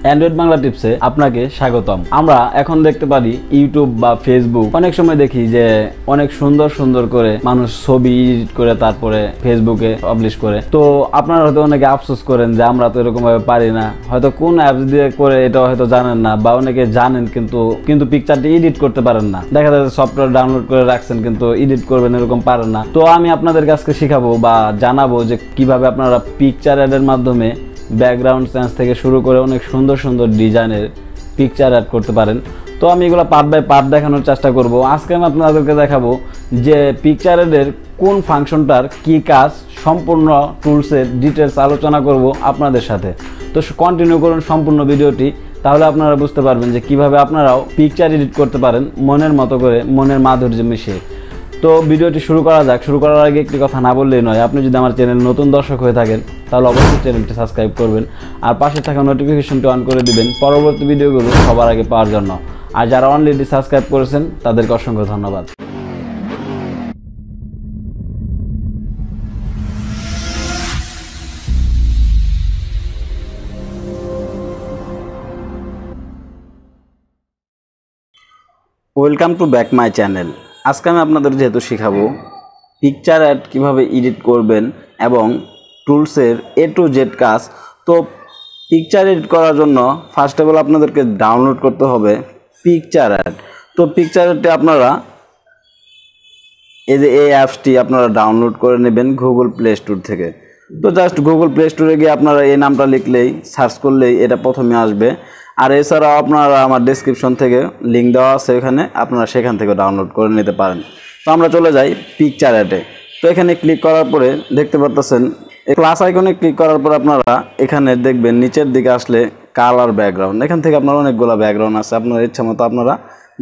Android Bangla টিপসে আপনাকে স্বাগতম। আমরা এখন দেখতে পারি ইউটিউব বা ফেসবুক অনেক সময় দেখি যে অনেক সুন্দর সুন্দর করে মানুষ ছবি এডিট করে তারপরে ফেসবুকে পাবলিশ করে। তো আপনারা হয়তো অনেকে আফসোস করেন যে আমরা তো এরকম ভাবে পারি না, হয়তো কোন অ্যাপস দিয়ে করে এটা হয়তো জানেন না, বা অনেকে জানেন কিন্তু পিকচারটি এডিট করতে পারেন না। দেখা যাচ্ছে সফটওয়্যার ডাউনলোড করে রাখছেন কিন্তু এডিট করবেন এরকম পারেন না। তো আমি আপনাদের কাছে শিখাবো বা জানাবো যে কিভাবে আপনারা পিকচার অ্যাডের মাধ্যমে ব্যাকগ্রাউন্ড চেঞ্জ থেকে শুরু করে অনেক সুন্দর সুন্দর ডিজাইনের পিকচার অ্যাড করতে পারেন। তো আমি এগুলো পার্ট বাই পার্ট দেখানোর চেষ্টা করব। আজকে আমি আপনাদেরকে দেখাবো যে পিকচার অ্যাডের কোন ফাংশনটার কি কাজ, সম্পূর্ণ টুলসের ডিটেলস আলোচনা করব আপনাদের সাথে। তো কন্টিনিউ করুন সম্পূর্ণ ভিডিওটি, তাহলে আপনারা বুঝতে পারবেন যে কিভাবে আপনারাও পিকচার এডিট করতে পারেন মনের মতো করে, মনের মাধুর্য মিশিয়ে। তো ভিডিওটি শুরু করা যাক। শুরু করার আগে একটি কথা না বললেই নয়, আপনি যদি আমার চ্যানেল নতুন দর্শক হয়ে থাকেন তাহলে অবশ্যই চ্যানেলটি সাবস্ক্রাইব করবেন আর পাশে থাকা নোটিফিকেশনটি অন করে দিবেন পরবর্তী ভিডিওগুলো সবার আগে পাওয়ার জন্য। আর যারা অলরেডি সাবস্ক্রাইব করেছেন তাদেরকে অসংখ্য ধন্যবাদ। Welcome to back my channel. আজকে আমি আপনাদের যেহেতু শেখাবো পিকচার অ্যাড কীভাবে এডিট করবেন এবং টুলসের A to Z কাজ। তো পিকচার এডিট করার জন্য ফার্স্ট অফ অল আপনাদেরকে ডাউনলোড করতে হবে পিকচার অ্যাড। তো পিকচার অ্যাডটি আপনারা এই অ্যাপসটি আপনারা ডাউনলোড করে নেবেন গুগল প্লে স্টোর থেকে। তো জাস্ট গুগল প্লে স্টোরে গিয়ে আপনারা এই নামটা লিখলেই, সার্চ করলেই এটা প্রথমে আসবে। আর এছাড়াও আপনারা আমার ডেসক্রিপশন থেকে লিঙ্ক দেওয়া আছে, এখানে আপনারা সেখান থেকে ডাউনলোড করে নিতে পারেন। তো আমরা চলে যাই পিকচার অ্যাডে। তো এখানে ক্লিক করার পরে দেখতে পাচ্ছেন প্লাস আইকনে ক্লিক করার পর আপনারা এখানে দেখবেন নিচের দিকে আসলে কালার ব্যাকগ্রাউন্ড। এখান থেকে আপনার অনেকগুলো ব্যাকগ্রাউন্ড আছে, আপনার ইচ্ছা মতো আপনারা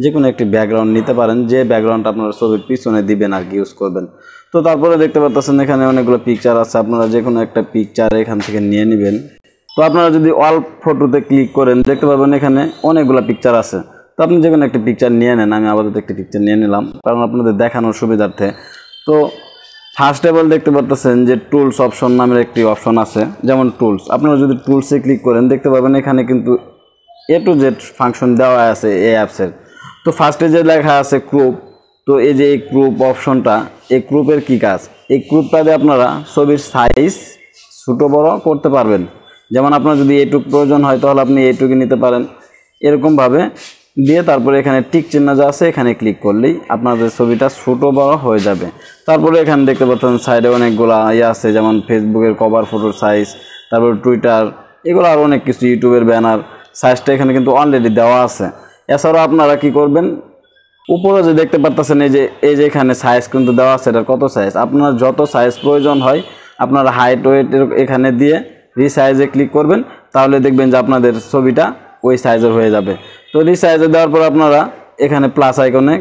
যে কোনো একটি ব্যাকগ্রাউন্ড নিতে পারেন, যে ব্যাকগ্রাউন্ডটা আপনারা ছবির পিছনে দিবেন আর কি ইউজ করবেন। তো তারপরে দেখতে পাচ্ছেন এখানে অনেকগুলো পিকচার আছে, আপনারা যে কোনো একটা পিকচার এখান থেকে নিয়ে নেবেন। তো আপনারা যদি অল ফটোতে ক্লিক করেন দেখতে পাবেন এখানে অনেকগুলো পিকচার আছে। তো আপনি যে কোনো একটা পিকচার নিয়ে নেন। আমি আপাতত একটি পিকচার নিয়ে নিলাম কারণ আপনাদের দেখানোর সুবিধার্থে। তো ফার্স্ট অফ অল দেখতে পাচ্ছেন যে টুলস অপশন নামের একটি অপশন আছে, যেমন টুলস। আপনারা যদি টুলসে ক্লিক করেন দেখতে পাবেন এখানে কিন্তু A to Z ফাংশন দেওয়া আছে এই অ্যাপসের। তো ফার্স্টে যে লেখা আছে ক্রুপ, তো এই যে এই ক্রুপ অপশনটা, এই ক্রুপের কি কাজ? এই ক্রুপটা দিয়ে আপনারা ছবির সাইজ ছোটো বড় করতে পারবেন। যেমন আপনার যদি এইটুক প্রয়োজন হয় তাহলে আপনি এইটুকু নিতে পারেন, এরকমভাবে দিয়ে তারপরে এখানে টিক চিহ্ন যা আছে এখানে ক্লিক করলেই আপনাদের ছবিটা ছোটো বড় হয়ে যাবে। তারপরে এখানে দেখতে পাচ্ছেন সাইডে অনেকগুলো আছে, যেমন ফেসবুকের কভার ফটোর সাইজ, তারপরে টুইটার, এগুলো আর অনেক কিছু, ইউটিউবের ব্যানার সাইজটা এখানে কিন্তু অলরেডি দেওয়া আছে। এছাড়াও আপনারা কি করবেন, উপরে যে দেখতে পাচ্ছেন এই যে এখানে সাইজ কিন্তু দেওয়া আছে, এটার কত সাইজ, আপনার যত সাইজ প্রয়োজন হয় আপনারা হাইট ওয়েট এখানে দিয়ে রিসাইজে ক্লিক করবেন, তাহলে দেখবেন যে আপনাদের ছবিটা ওই সাইজের হয়ে যাবে। তো রিসাইজে দেওয়ার পর আপনারা এখানে প্লাস আইকনে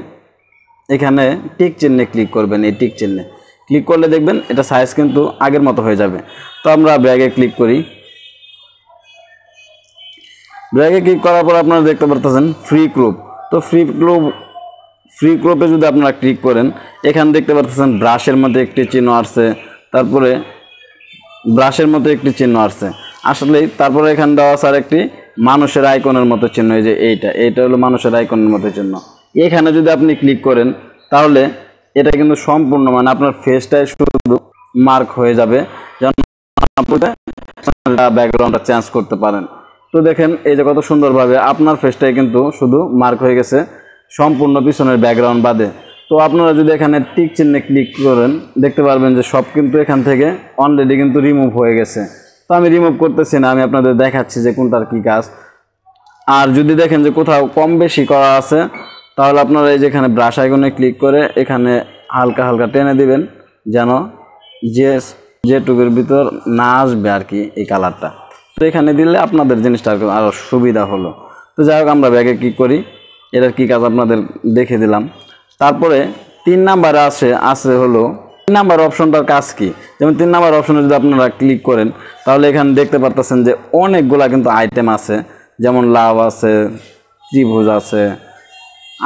এখানে টিক চিহ্নে ক্লিক করবেন। এই টিক চিহ্নে ক্লিক করলে দেখবেন এটা সাইজ কিন্তু আগের মতো হয়ে যাবে। তো আমরা ব্যাগে ক্লিক করি। ব্যাগে ক্লিক করার পর আপনারা দেখতে পাচ্ছেন ফ্রি ক্রুপ। তো ফ্রি ক্রপে যদি আপনারা ক্লিক করেন এখানে দেখতে পাচ্ছেন ব্রাশের মধ্যে একটি চিহ্ন আসছে, তারপরে ব্রাশের মতো একটি চিহ্ন আসছে আসলেই, তারপরে এখানে দেওয়া আছে আর একটি মানুষের আইকনের মতো চিহ্ন। এই যে এইটা হলো মানুষের আইকনের মতো চিহ্ন। এখানে যদি আপনি ক্লিক করেন তাহলে এটা কিন্তু সম্পূর্ণ মানে আপনার ফেসটাই শুধু মার্ক হয়ে যাবে, যেন আপনি ব্যাকগ্রাউন্ডটা চেঞ্জ করতে পারেন। তো দেখেন এই যে কত সুন্দরভাবে আপনার ফেসটাই কিন্তু শুধু মার্ক হয়ে গেছে সম্পূর্ণ পিছনের ব্যাকগ্রাউন্ড বাদে। তো আপনারা যদি এখানে টিক চিহ্নে ক্লিক করেন দেখতে পারবেন যে সব কিন্তু এখান থেকে অলরেডি কিন্তু রিমুভ হয়ে গেছে। তো আমি রিমুভ করতেছি না, আমি আপনাদের দেখাচ্ছি যে কোনটার কি কাজ। আর যদি দেখেন যে কোথাও কম বেশি করা আছে তাহলে আপনারা এই যে এখানে ব্রাশ আইকনে ক্লিক করে এখানে হালকা হালকা টেনে দিবেন, যেন যেটুকুর ভিতর না আসবে আর কি এই কালারটা। তো এখানে দিলে আপনাদের জিনিসটা আরও সুবিধা হলো। তো যাই হোক আমরা ব্যাগে ক্লিক করি, এটার কী কাজ আপনাদের দেখে দিলাম। তারপরে 3 নাম্বারে আছে হলো 3 নাম্বার অপশনটার কাজ কি। যেমন 3 নাম্বার অপশনে যদি আপনারা ক্লিক করেন তাহলে এখানে দেখতে পাচ্ছেন যে অনেকগুলা কিন্তু আইটেম আছে, যেমন লাভ আছে, ত্রিভুজ আছে,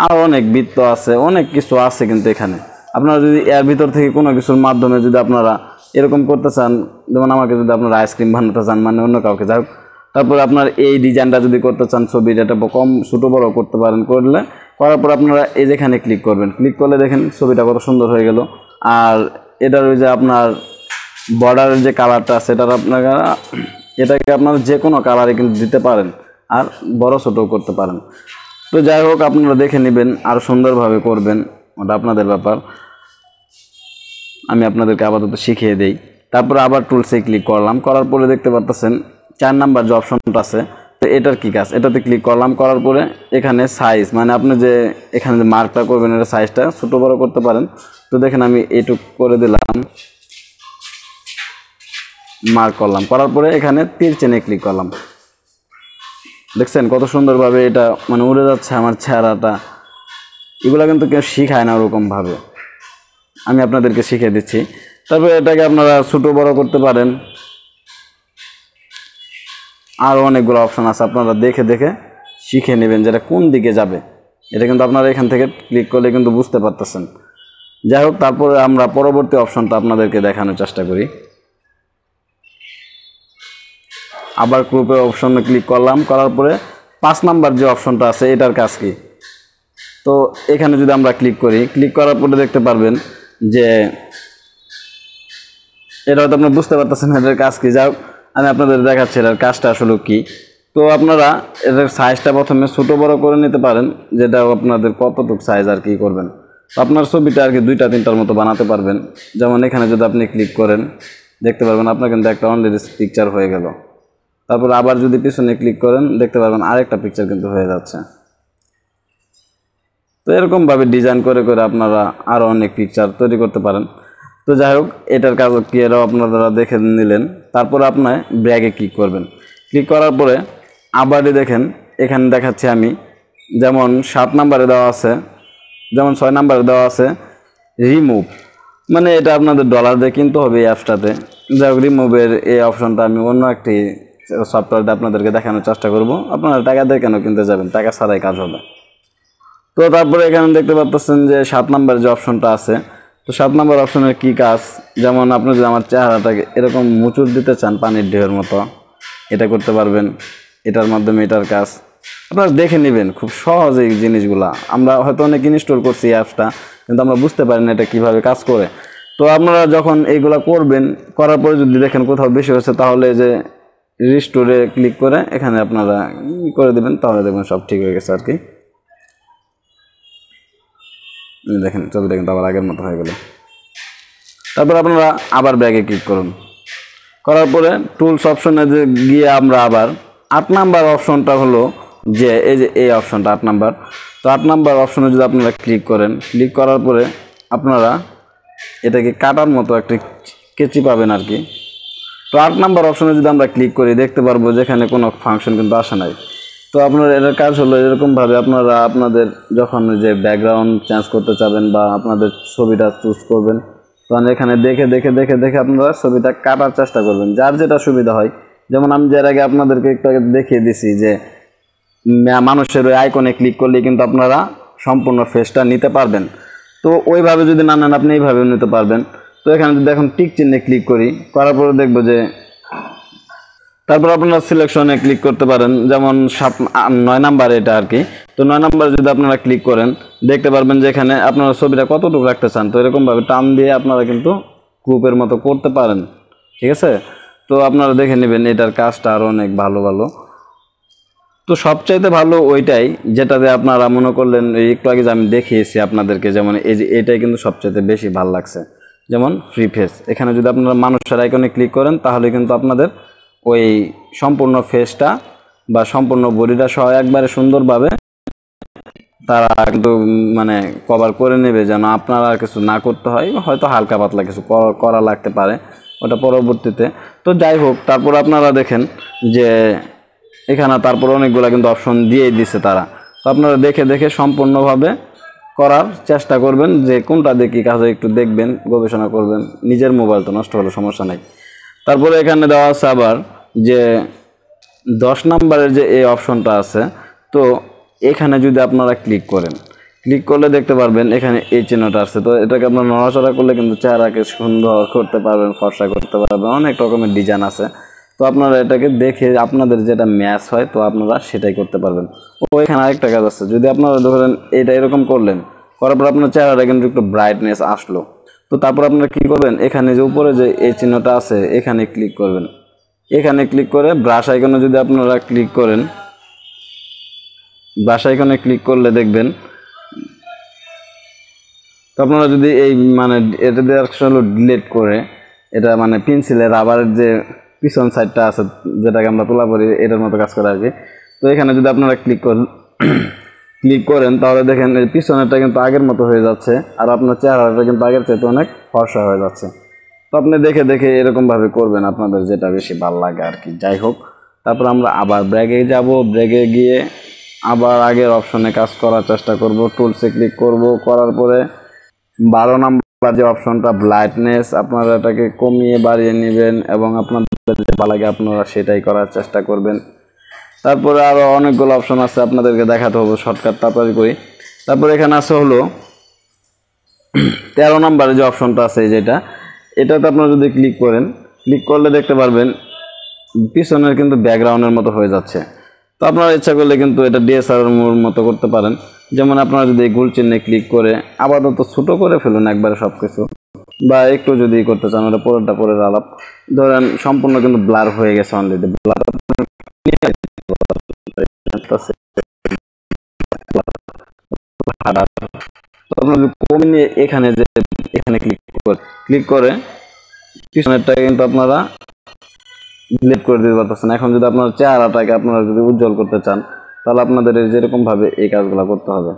আর অনেক বৃত্ত আছে, অনেক কিছু আছে। কিন্তু এখানে আপনারা যদি এর ভিতর থেকে কোনো কিছুর মাধ্যমে যদি আপনারা এরকম করতে চান, যেমন আমাকে যদি আপনারা আইসক্রিম বানাতে চান, মানে অন্য কাউকে, যাই হোক, তারপর আপনার এই ডিজাইনটা যদি করতে চান ছবির এটা কম ছোটো বড় করতে পারেন, করার পর আপনারা এই যেখানে ক্লিক করবেন, ক্লিক করলে দেখেন ছবিটা কত সুন্দর হয়ে গেল। আর এটার ওই যে আপনার বর্ডারের যে কালারটা আছে এটাকে আপনারা যে কোনো কালারে কিন্তু দিতে পারেন আর বড় ছোটো করতে পারেন। তো যাই হোক আপনারা দেখে নেবেন আর সুন্দরভাবে করবেন, ওটা আপনাদের ব্যাপার। আমি আপনাদেরকে আপাতত শিখিয়ে দেই। তারপরে আবার টুলসে ক্লিক করলাম, করার পরে দেখতে পাচ্ছেন 4 নাম্বার যে অপশনটা আছে, তো এটার কি কাজ, এটাতে ক্লিক করলাম, করার পরে এখানে সাইজ মানে আপনি যে এখানে যে মার্কটা করবেন এটা সাইজটা ছোটো বড় করতে পারেন। তো দেখেন আমি এইটুক করে দিলাম, মার্ক করলাম, করার পরে এখানে তীর চিহ্নে ক্লিক করলাম। দেখছেন কত সুন্দরভাবে এটা মানে উড়ে যাচ্ছে আমার চেহারাটা। এগুলো কিন্তু কেউ শিখায় না ওরকমভাবে, আমি আপনাদেরকে শিখিয়ে দিচ্ছি। তারপরে এটাকে আপনারা ছোটো বড় করতে পারেন, আরও অনেকগুলো অপশান আছে, আপনারা দেখে দেখে শিখে নেবেন যেটা কোন দিকে যাবে। এটা কিন্তু আপনারা এখান থেকে ক্লিক করলে কিন্তু বুঝতে পারতেছেন। যাই হোক তারপরে আমরা পরবর্তী অপশনটা আপনাদেরকে দেখানোর চেষ্টা করি। আবার গ্রুপের অপশনে ক্লিক করলাম, করার পরে 5 নাম্বার যে অপশনটা আছে এটার কাজ কি, তো এখানে যদি আমরা ক্লিক করি, ক্লিক করার পরে দেখতে পারবেন যে এটা হয়তো আপনারা বুঝতে পারতেছেন এটার কাজ কি। যাই হোক আমি আপনাদের দেখাচ্ছি এটার কাজটা আসলে কি। তো আপনারা এটার সাইজটা প্রথমে ছোটো বড় করে নিতে পারেন, যেটা আপনাদের কতটুকু সাইজ আর কি করবেন। তো আপনার ছবিটা আর কি 2-3টার মতো বানাতে পারবেন। যেমন এখানে যদি আপনি ক্লিক করেন দেখতে পারবেন আপনার কিন্তু একটা অলরেডি পিকচার হয়ে গেল। তারপর আবার যদি পিছনে ক্লিক করেন দেখতে পারবেন আরেকটা পিকচার কিন্তু হয়ে যাচ্ছে। তো এরকমভাবে ডিজাইন করে করে আপনারা আরও অনেক পিকচার তৈরি করতে পারেন। তো যাই হোক এটার কাজ কি এরাও আপনারা দেখে নিলেন। তারপরে আপনার ব্র্যাকে ক্লিক করবেন, ক্লিক করার পরে আবারই দেখেন এখানে দেখাচ্ছি আমি, যেমন 7 নাম্বারে দেওয়া আছে, যেমন 6 নাম্বারে দেওয়া আছে রিমুভ, মানে এটা আপনাদের ডলার দিয়ে কিনতে হবে এই অ্যাপসটাতে। যাই হোক রিমুভের এই অপশনটা আমি অন্য একটি সফটওয়্যারটা আপনাদেরকে দেখানোর চেষ্টা করব। আপনারা টাকা দিয়ে কেন কিনতে যাবেন, টাকা ছাড়াই কাজ হবে। তো তারপরে এখানে দেখতে পাচ্ছেন যে 7 নাম্বার যে অপশনটা আছে, তো 7 নাম্বার অপশনের কি কাজ, যেমন আপনি যদি আমার চেহারাটাকে এরকম মুচুর দিতে চান পানির ঢেউয়ের মতো, এটা করতে পারবেন। এটার মাধ্যমে এটার কাজ আপনারা দেখে নেবেন, খুব সহজ এই জিনিসগুলা। আমরা হয়তো অনেক ইনস্টল করছি এই অ্যাপসটা, কিন্তু আমরা বুঝতে পারি না এটা কীভাবে কাজ করে। তো আপনারা যখন এইগুলা করবেন, করার পরে যদি দেখেন কোথাও বেশি হচ্ছে, তাহলে যে রিস্টোরে ক্লিক করে এখানে আপনারা করে দেবেন, তাহলে দেখবেন সব ঠিক হয়ে গেছে আর কি। দেখেন ছবিটা কিন্তু আবার আগের মতো হয়ে গেল। তারপর আপনারা আবার ব্যাগে ক্লিক করুন, করার পরে টুলস অপশনে গিয়ে আমরা আবার 8 নাম্বার অপশনটা হলো যে এই অপশনটা 8 নাম্বার। তো 8 নাম্বার অপশনে যদি আপনারা ক্লিক করেন, ক্লিক করার পরে আপনারা এটাকে কাটার মতো একটা কেচি পাবেন আর কি। তো 8 নাম্বার অপশনে যদি আমরা ক্লিক করি দেখতে পারবো যেখানে কোনো ফাংশন কিন্তু আসে নাই। তো আপনার এটার কাজ হলো এরকমভাবে আপনারা আপনাদের যখন যে ব্যাকগ্রাউন্ড চেঞ্জ করতে চাবেন বা আপনাদের ছবিটা চুজ করবেন, তখন এখানে দেখে দেখে দেখে দেখে আপনারা ছবিটা কাটার চেষ্টা করবেন, যার যেটা সুবিধা হয়। যেমন আমি যার আগে আপনাদেরকে একটু আগে দেখিয়ে দিছি যে মানুষের ওই আইকনে ক্লিক করলে কিন্তু আপনারা সম্পূর্ণ ফেসটা নিতে পারবেন। তো ওইভাবে যদি না নেন আপনি এইভাবেও নিতে পারবেন। তো এখানে যদি এখন টিক চিহ্নে ক্লিক করি, করার পরে দেখবো যে তারপর আপনারা সিলেকশনে ক্লিক করতে পারেন, যেমন 9 নাম্বার এটা আর কি। তো 9 নাম্বার যদি আপনারা ক্লিক করেন দেখতে পারবেন যে এখানে আপনারা ছবিটা কতটুকু রাখতে চান। তো এরকমভাবে টান দিয়ে আপনারা কিন্তু গ্রুপের মতো করতে পারেন, ঠিক আছে। তো আপনারা দেখে নেবেন এটার কাজটা আরও অনেক ভালো ভালো। তো সবচাইতে ভালো ওইটাই যেটাতে আপনারা মনে করলেন একটু আগে যে আমি দেখিয়েছি আপনাদেরকে, যেমন এই যে এটাই কিন্তু সবচাইতে বেশি ভালো লাগছে। যেমন ফ্রি ফেস, এখানে যদি আপনারা মানুষের আইকনে ক্লিক করেন তাহলে কিন্তু আপনাদের ওই সম্পূর্ণ ফেসটা বা সম্পূর্ণ বডিটা সহ একবারে সুন্দরভাবে তারা কিন্তু মানে কভার করে নেবে, যেন আপনারা আর কিছু না করতে হয়। হয়তো হালকা পাতলা কিছু করা লাগতে পারে ওটা পরবর্তীতে। তো যাই হোক তারপর আপনারা দেখেন যে এখানে তারপর অনেকগুলো কিন্তু অপশন দিয়েই দিছে তারা। তো আপনারা দেখে দেখে সম্পূর্ণভাবে করার চেষ্টা করবেন, যে কোনটা দেখি কাজে একটু দেখবেন, গবেষণা করবেন। নিজের মোবাইল তো নষ্ট হলে সমস্যা নেই। তারপরে এখানে দেওয়া আছে আবার যে 10 নাম্বারের যে এই অপশনটা আছে, তো এখানে যদি আপনারা ক্লিক করেন, ক্লিক করলে দেখতে পারবেন এখানে এই চিহ্নটা আছে। তো এটাকে আপনারা নড়াচড়া করলে কিন্তু চেহারাকে সুন্দর করতে পারবেন, ফর্সা করতে পারবেন, অনেক রকমের ডিজাইন আছে। তো আপনারা এটাকে দেখে আপনাদের যেটা ম্যাচ হয় তো আপনারা সেটাই করতে পারবেন। ও এখানে আরেকটা কাজ আছে, যদি আপনারা ধরেন এটা এরকম করলেন, করার পর আপনার চেহারাটা কিন্তু একটু ব্রাইটনেস আসলো, তো তারপর আপনারা কি করবেন, এখানে যে উপরে যে এই চিহ্নটা আছে এখানে ক্লিক করবেন। এখানে ক্লিক করে ব্রাশ আইকনে যদি আপনারা ক্লিক করেন, ব্রাশ আইকনে ক্লিক করলে দেখবেন, তো আপনারা যদি এই মানে এটা দিয়ে আসলে ডিলিট করে এটা মানে পেন্সিলের রাবারের যে পিছন সাইডটা আছে যেটাকে আমরা তোলা করি এটার মতো কাজ করে আর কি। তো এখানে যদি আপনারা ক্লিক করেন তাহলে দেখেন এই পিছনেরটা কিন্তু আগের মতো হয়ে যাচ্ছে, আর আপনার চেহারাটা কিন্তু আগের চাইতে অনেক ফর্সা হয়ে যাচ্ছে। তো আপনি দেখে দেখে এরকমভাবে করবেন আপনাদের যেটা বেশি ভালো লাগে আর কি। যাই হোক, তারপর আমরা আবার ব্র্যাগে যাব, ব্র্যাগে গিয়ে আবার আগের অপশনে কাজ করার চেষ্টা করব, টুলসে ক্লিক করব, করার পরে 12 নাম্বার যে অপশনটা ব্রাইটনেস, আপনারা এটাকে কমিয়ে বাড়িয়ে নেবেন এবং আপনাদের যে ভালো লাগে আপনারা সেটাই করার চেষ্টা করবেন। তারপরে আরও অনেকগুলো অপশন আছে আপনাদেরকে দেখাতে হবে, শর্টকাট তাড়াতাড়ি করি। তারপরে এখানে আছে হলো 13 নাম্বারে যে অপশনটা আছে যেটা, এটাতে আপনারা যদি ক্লিক করেন, ক্লিক করলে দেখতে পারবেন পিছনের কিন্তু ব্যাকগ্রাউন্ডের মতো হয়ে যাচ্ছে। তো আপনারা ইচ্ছা করলে কিন্তু এটা ডিএসএলআর মতো করতে পারেন। যেমন আপনারা যদি গোল চিহ্নে ক্লিক করে আপাতত ছোটো করে ফেলুন একবারে সব কিছু, বা একটু যদি করতে চান ওটা পরেরটা পরের আলাপ, ধরেন সম্পূর্ণ কিন্তু ব্লার হয়ে গেছে অলরেডি, ব্লার তো আপনারা যদি কমিয়ে এখানে যে এখানে ক্লিক করে পিছনেরটা কিন্তু আপনারা ডিলিট করে দিতে পারতেছেন। এখন যদি আপনার চেহারাটাকে আপনারা যদি উজ্জ্বল করতে চান তাহলে আপনাদের যেরকম ভাবে এই কাজগুলো করতে হবে,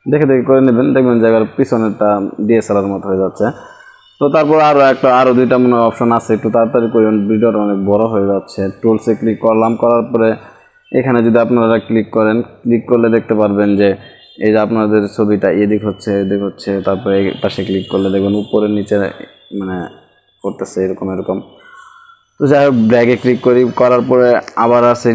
দেখে দেখে করে নেবেন, দেখবেন জায়গার পিছনেরটা ডিএসএলআর মতো হয়ে যাচ্ছে। তো তারপর আরো দুইটা মনে অপশন আছে, একটু তাড়াতাড়ি করবেন, ভিডিওটা অনেক বড় হয়ে যাচ্ছে। টুলসে ক্লিক করলাম, করার পরে এখানে যদি আপনারা ক্লিক করেন, ক্লিক করলে দেখতে পারবেন যে এই যে আপনাদের ছবিটা এদিক হচ্ছে এদিক হচ্ছে, তারপরে এই পাশে ক্লিক করলে দেখবেন উপরে নিচে মানে করতেছে এরকম। তো যাই হোক, ব্র্যাগে ক্লিক করার পরে আবার আছে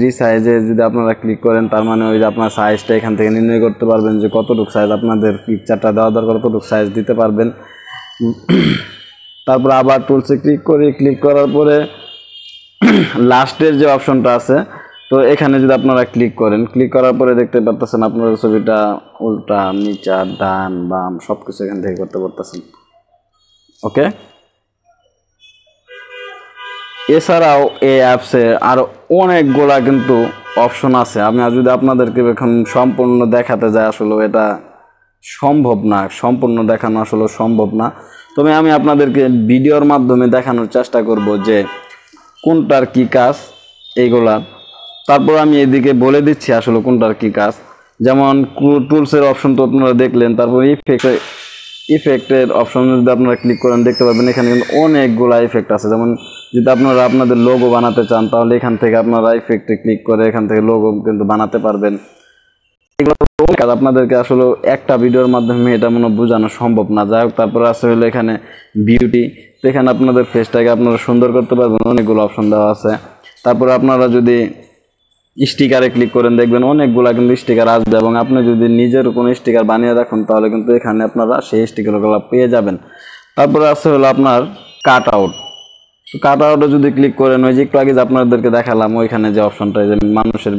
রিসাইজে যদি আপনারা ক্লিক করেন তার মানে ওই যে আপনার সাইজটা এখান থেকে নির্ণয় করতে পারবেন যে কতটুকু সাইজ আপনাদের পিকচারটা দেওয়া দরকার, কতটুকু সাইজ দিতে পারবেন। তারপর আবার টুলসে ক্লিক করার পরে লাস্টের যে অপশনটা আছে, তো এখানে যদি আপনারা ক্লিক করার পরে দেখতে পারতেছেন আপনাদের ছবিটা উল্টা নিচা ডান বাম সব কিছু এখান থেকে করতে পারতেছেন। ওকে, এছাড়াও এই অ্যাপসে আরও অনেকগুলা কিন্তু অপশন আছে। আমি যদি আপনাদেরকে এখন সম্পূর্ণ দেখাতে যাই আসলে এটা সম্ভব না, সম্পূর্ণ দেখানো আসলে সম্ভব না। তবে আমি আপনাদেরকে ভিডিওর মাধ্যমে দেখানোর চেষ্টা করব যে কোনটার কি কাজ এইগুলা। তারপর আমি এদিকে বলে দিচ্ছি আসলে কোনটার কি কাজ। যেমন টুলসের অপশন তো আপনারা দেখলেন, তারপর ইফেক্টের অপশন যদি আপনারা ক্লিক করেন দেখতে পাবেন এখানে কিন্তু অনেকগুলা ইফেক্ট আছে। যেমন যদি আপনারা আপনাদের লোগো বানাতে চান তাহলে এখান থেকে আপনারা ইফেক্টে ক্লিক করে এখান থেকে লোগো কিন্তু বানাতে পারবেন। এগুলো কাজ আপনাদেরকে আসলে একটা ভিডিওর মাধ্যমে এটা মনে বোঝানো সম্ভব না। যাই হোক, তারপরে আছে হলো এখানে বিউটি, তো এখানে আপনাদের ফেসটাকে আপনারা সুন্দর করতে পারবেন, অনেকগুলো অপশন দেওয়া আছে। তারপরে আপনারা যদি স্টিকারে ক্লিক করেন দেখবেন অনেকগুলা কিন্তু স্টিকার আসবে, এবং আপনি যদি নিজের কোনো স্টিকার বানিয়ে রাখুন তাহলে কিন্তু এখানে আপনারা সেই স্টিকারগুলো পেয়ে যাবেন। তারপরে আছে হলো আপনার কাট আউটে যদি ক্লিক করেন, ওই যে একটু আগে যে আপনাদেরকে দেখালাম ওইখানে যে অপশনটা, যে মানুষের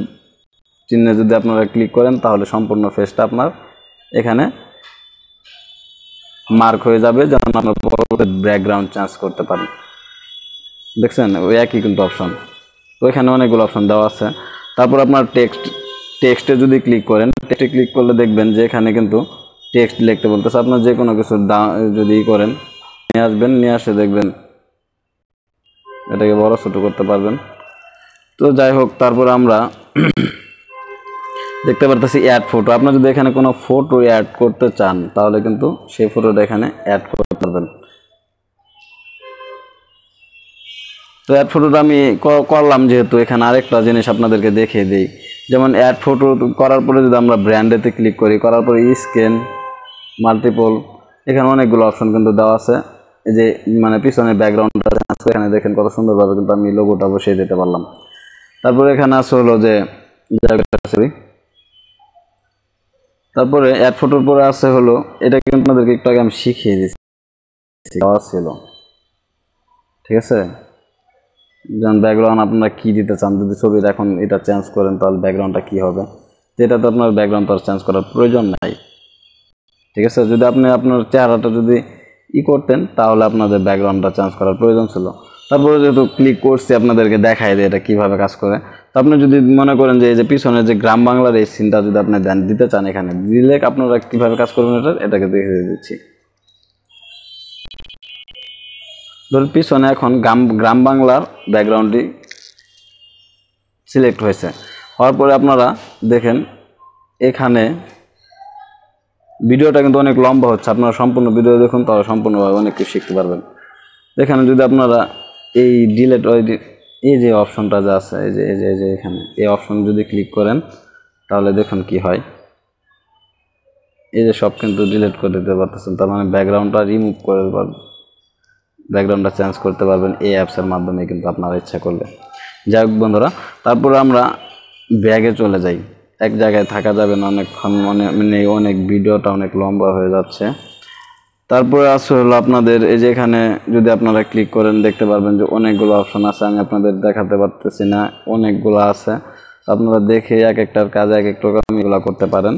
চিহ্নে যদি আপনারা ক্লিক করেন তাহলে সম্পূর্ণ ফেসটা আপনার এখানে মার্ক হয়ে যাবে, যেন আপনার পরবর্তী ব্যাকগ্রাউন্ড চেঞ্জ করতে পারেন। দেখছেন ওই একই কিন্তু অপশন, তো এখানে অনেকগুলো অপশন দেওয়া আছে। তারপর আপনার টেক্সটে যদি ক্লিক করেন, টেক্সটে ক্লিক করলে দেখবেন যে এখানে কিন্তু টেক্সট লিখতে বলতেছে। আপনার যে কোনো কিছু যদি করেন নিয়ে আসে দেখবেন এটাকে বড় ছোট করতে পারবেন। তো যাই হোক, তারপর আমরা দেখতে পারতেছি অ্যাড ফটো। আপনার যদি এখানে কোনো ফটো অ্যাড করতে চান তাহলে কিন্তু সেই ফটোটা এখানে অ্যাড করতে পারবেন। তো অ্যাড ফটোটা আমি করলাম, যেহেতু এখানে আরেকটা জিনিস আপনাদেরকে দেখিয়ে দিই। যেমন অ্যাড ফটো করার পরে যদি আমরা ব্র্যান্ডেতে ক্লিক করার পরে স্ক্যান মাল্টিপল, এখানে অনেকগুলো অপশন কিন্তু দেওয়া আছে। এই যে মানে পিছনে ব্যাকগ্রাউন্ডটা আছে এখানে দেখেন কত সুন্দরভাবে কিন্তু আমি লোগোটা বসিয়ে দিতে পারলাম। তারপরে এখানে আছে হলো যে তারপরে অ্যাড ফটোর পরে আছে হলো, এটা কিন্তু আপনাদেরকে একটু আগে আমি শিখিয়ে দিচ্ছি, ছিল ঠিক আছে। যেমন ব্যাকগ্রাউন্ড আপনারা কী দিতে চান, যদি ছবির এখন এটা চেঞ্জ করেন তাহলে ব্যাকগ্রাউন্ডটা কী হবে, যেটা তো আপনার ব্যাকগ্রাউন্ড তো আর চেঞ্জ করার প্রয়োজন নাই। ঠিক আছে, যদি আপনি আপনার চেহারাটা যদি করতেন তাহলে আপনাদের ব্যাকগ্রাউন্ডটা চেঞ্জ করার প্রয়োজন ছিল। তারপরে যেহেতু ক্লিক করছি আপনাদেরকে দেখাই দেয় এটা কীভাবে কাজ করে। তো আপনি যদি মনে করেন যে এই যে পিছনে যে গ্রাম বাংলার এই সিনটা যদি আপনি দিতে চান, এখানে দিলে আপনারা কীভাবে কাজ করবেন এটাকে দেখিয়ে দিচ্ছি। ধরুন পিছনে এখন গ্রাম বাংলার ব্যাকগ্রাউন্ডটি সিলেক্ট হয়েছে, হওয়ার পরে আপনারা দেখেন এখানে ভিডিওটা কিন্তু অনেক লম্বা হচ্ছে, আপনারা সম্পূর্ণ ভিডিও দেখুন তাহলে সম্পূর্ণভাবে অনেক কিছু শিখতে পারবেন। এখানে যদি আপনারা এই ডিলেট এই যে অপশনটা যা আছে এই যে এখানে এই অপশন যদি ক্লিক করেন তাহলে দেখুন কি হয়, এই যে সব কিন্তু ডিলিট করে দিতে পারতেছেন। তার মানে ব্যাকগ্রাউন্ডটা রিমুভ করে পারবেন, ব্যাকগ্রাউন্ডটা চেঞ্জ করতে পারবেন এই অ্যাপসের মাধ্যমে কিন্তু আপনারা ইচ্ছা করলে। যাই হোক বন্ধুরা, তারপরে আমরা ব্যাগে চলে যাই। এক জায়গায় থাকা যাবে না অনেকক্ষণ, অনেক ভিডিওটা অনেক লম্বা হয়ে যাচ্ছে। তারপরে আছে হলো আপনাদের এই যে এখানে যদি আপনারা ক্লিক করেন দেখতে পারবেন যে অনেকগুলো অপশন আছে, আমি আপনাদের দেখাতে পারতেছি না, অনেকগুলো আছে। আপনারা দেখে এক একটার কাজে এক এক রকম এগুলো করতে পারেন,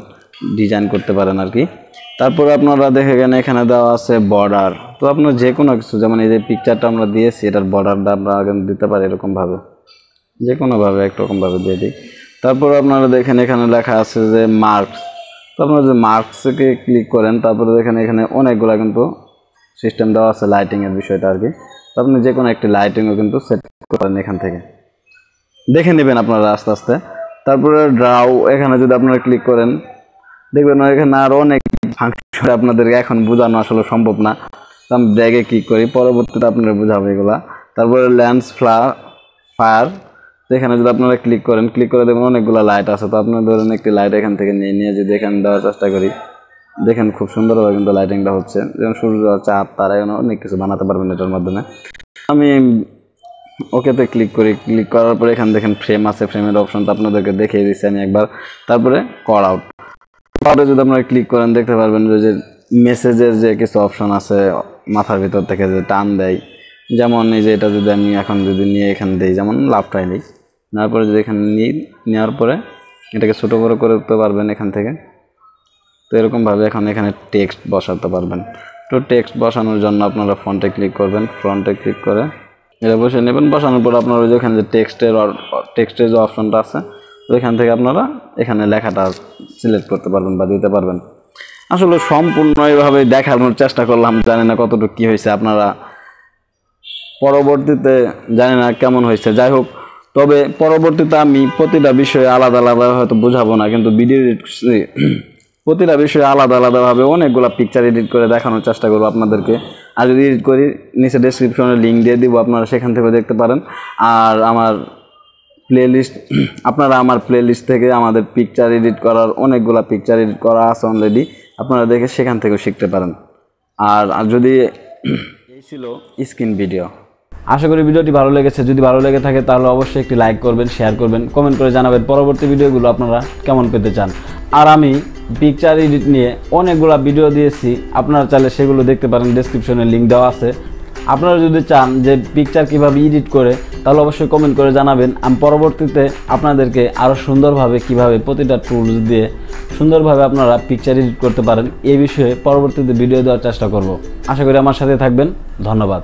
ডিজাইন করতে পারেন আর কি। তারপরে আপনারা দেখে গেলে এখানে দেওয়া আছে বর্ডার। তো আপনার যে কোনো কিছু, যেমন এই যে পিকচারটা আমরা দিয়েছি এটার বর্ডারটা আপনারা দিতে পারেন এরকমভাবে, যে কোনোভাবে একরকমভাবে দিয়ে দিই। তারপরে আপনারা দেখেন এখানে লেখা আছে যে মার্কস। তো আপনারা যে মার্কসকে ক্লিক করেন তারপরে দেখেন এখানে অনেকগুলো কিন্তু সিস্টেম দেওয়া আছে লাইটিংয়ের বিষয়টা আর কি। তো আপনি যে কোনো একটি লাইটিংও কিন্তু সেট করেন এখান থেকে, দেখে নেবেন আপনারা আস্তে আস্তে। তারপরে ড্রাও, এখানে যদি আপনারা ক্লিক করেন দেখবেন এখানে আরও অনেক ফাংশন আপনাদেরকে এখন বোঝানো আসলে সম্ভব না। তো আমি ব্যাগে ক্লিক করি, পরবর্তীতে আপনারা বোঝাবো এগুলা। তারপরে ল্যান্স ফায়ার, এখানে যদি আপনারা ক্লিক করেন, ক্লিক করে দেখবেন অনেকগুলো লাইট আছে। তো আপনারা ধরেন একটি লাইট এখান থেকে নিয়ে যদি এখানে দেওয়ার চেষ্টা করি, দেখেন খুব সুন্দরভাবে কিন্তু লাইটিংটা হচ্ছে। যেমন সূর্য, চাঁদ, তারা এখানে অনেক কিছু বানাতে পারবেন এটার মাধ্যমে। আমি ওকেতে ক্লিক করি, ক্লিক করার পরে এখানে দেখেন ফ্রেম আছে, ফ্রেমের অপশনটা আপনাদেরকে দেখিয়ে দিচ্ছি আমি একবার। তারপরে কল আউট যদি আপনারা ক্লিক করেন দেখতে পারবেন যে মেসেজের যে কিছু অপশন আছে মাথার ভিতর থেকে যে টান দেয়, যেমন এই যে এটা যদি আমি এখন যদি নিয়ে এখানে দিই, যেমন লাভটাই নিই, নেওয়ার পরে যদি এখানে নেওয়ার পরে এটাকে ছোটো বড়ো করে উঠতে পারবেন এখান থেকে। তো এরকমভাবে এখন এখানে টেক্সট বসাতে পারবেন। তো টেক্সট বসানোর জন্য আপনারা ফ্রন্টে ক্লিক করবেন, ফ্রন্টে ক্লিক করে এটা বসে নেবেন। বসানোর পর আপনারা ওই যে এখানে যে টেক্সটের যে অপশনটা আছে তো এখান থেকে আপনারা এখানে লেখাটা সিলেক্ট করতে পারবেন বা দিতে পারবেন। আসলে সম্পূর্ণ এইভাবে দেখানোর চেষ্টা করলাম, জানি না কতটুকু কী হয়েছে, আপনারা পরবর্তীতে জানি না কেমন হয়েছে। যাই হোক, তবে পরবর্তীতে আমি প্রতিটা বিষয়ে আলাদা আলাদা হয়তো বোঝাবো না, কিন্তু ভিডিও প্রতিটা বিষয়ে আলাদা আলাদাভাবে অনেকগুলো পিকচার এডিট করে দেখানোর চেষ্টা করবো আপনাদেরকে। আর যদি এডিট করি নিচে ডেসক্রিপশনে লিঙ্ক দিয়ে দিব, আপনারা সেখান থেকে দেখতে পারেন। আর আমার আপনারা আমার প্লেলিস্ট থেকে আমাদের পিকচার এডিট করার অনেকগুলো পিকচার এডিট করা আছে অলরেডি, আপনারা দেখে সেখান থেকেও শিখতে পারেন। আর যদি এই ছিল স্ক্রিন ভিডিও, আশা করি ভিডিওটি ভালো লেগেছে। যদি ভালো লেগে থাকে তাহলে অবশ্যই একটি লাইক করবেন, শেয়ার করবেন, কমেন্ট করে জানাবেন পরবর্তী ভিডিওগুলো আপনারা কেমন পেতে চান। আর আমি পিকচার এডিট নিয়ে অনেকগুলো ভিডিও দিয়েছি, আপনারা চাইলে সেগুলো দেখতে পারেন, ডেসক্রিপশনে লিঙ্ক দেওয়া আছে। আপনারা যদি চান যে পিকচার কীভাবে এডিট করে তাহলে অবশ্যই কমেন্ট করে জানাবেন। আমি পরবর্তীতে আপনাদেরকে আরও সুন্দরভাবে কীভাবে প্রতিটা টুলস দিয়ে সুন্দরভাবে আপনারা পিকচার এডিট করতে পারেন এই বিষয়ে পরবর্তীতে ভিডিও দেওয়ার চেষ্টা করব। আশা করি আমার সাথে থাকবেন। ধন্যবাদ।